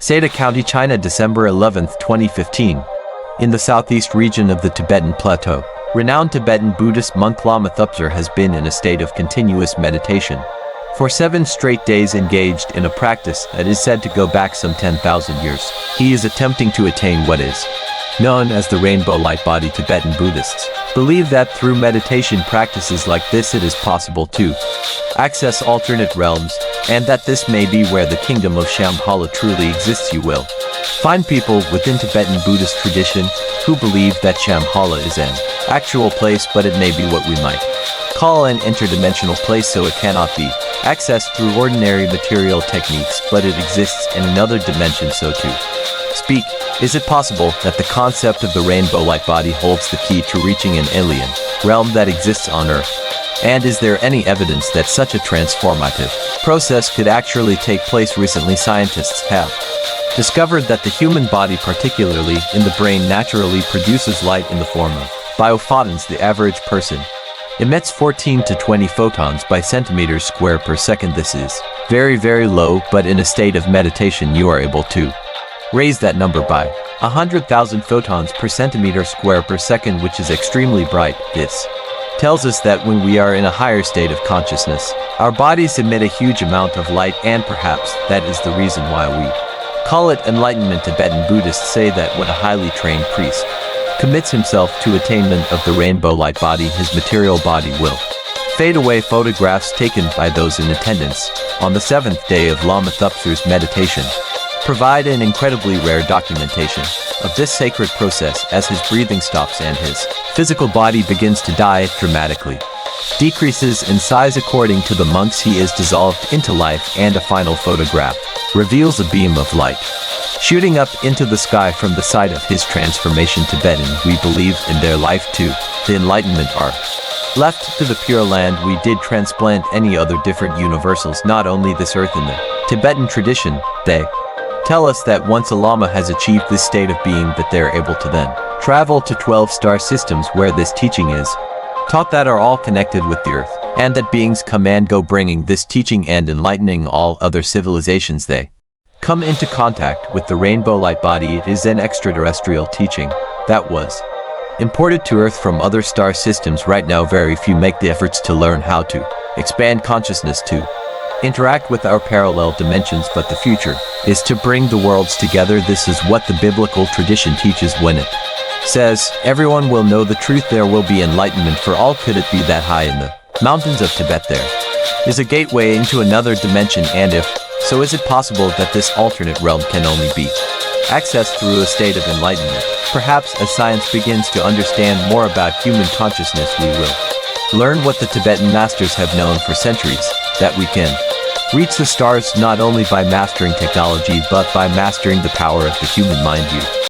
Seda County, China, December 11, 2015. In the southeast region of the Tibetan Plateau, renowned Tibetan Buddhist monk Lama Thupzer has been in a state of continuous meditation for 7 straight days, engaged in a practice that is said to go back some 10,000 years. He is attempting to attain what is known as the rainbow light body. Tibetan Buddhists believe that through meditation practices like this it is possible to access alternate realms, and that this may be where the kingdom of Shambhala truly exists. You will find people within Tibetan Buddhist tradition who believe that Shambhala is an actual place, but it may be what we might call an interdimensional place, so it cannot be accessed through ordinary material techniques, but it exists in another dimension, so to speak. Is it possible that the concept of the rainbow light body holds the key to reaching an alien realm that exists on Earth? And is there any evidence that such a transformative process could actually take place? Recently, scientists have discovered that the human body, particularly in the brain, naturally produces light in the form of biophotons. The average person emits 14 to 20 photons by centimeters square per second. This is very, very low, but in a state of meditation you are able to raise that number by 100,000 photons per centimeter square per second, which is extremely bright. This tells us that when we are in a higher state of consciousness, our bodies emit a huge amount of light, and perhaps that is the reason why we call it enlightenment. Tibetan Buddhists say that when a highly trained priest commits himself to attainment of the rainbow light body, his material body will fade away. Photographs taken by those in attendance on the 7th day of Lama Thupzer's meditation provide an incredibly rare documentation of this sacred process, as his breathing stops and his physical body begins to die, dramatically decreases in size. According to the monks, he is dissolved into life, and a final photograph reveals a beam of light shooting up into the sky from the site of his transformation. Tibetan, we believe in their life too. The enlightenment are left to the pure land. We did transplant any other different universals, not only this earth. In the Tibetan tradition, they tell us that once a Lama has achieved this state of being, that they are able to then travel to 12 star systems where this teaching is taught, that are all connected with the earth, and that beings come and go bringing this teaching and enlightening all other civilizations. They come into contact with the rainbow light body. It is an extraterrestrial teaching that was imported to earth from other star systems. Right now very few make the efforts to learn how to expand consciousness to interact with our parallel dimensions, but the future is to bring the worlds together. This is what the biblical tradition teaches when it says everyone will know the truth. There will be enlightenment for all. Could it be that high in the mountains of Tibet there is a gateway into another dimension? And if so, is it possible that this alternate realm can only be accessed through a state of enlightenment? Perhaps as science begins to understand more about human consciousness, we will learn what the Tibetan masters have known for centuries, that we can reach the stars not only by mastering technology, but by mastering the power of the human mind. You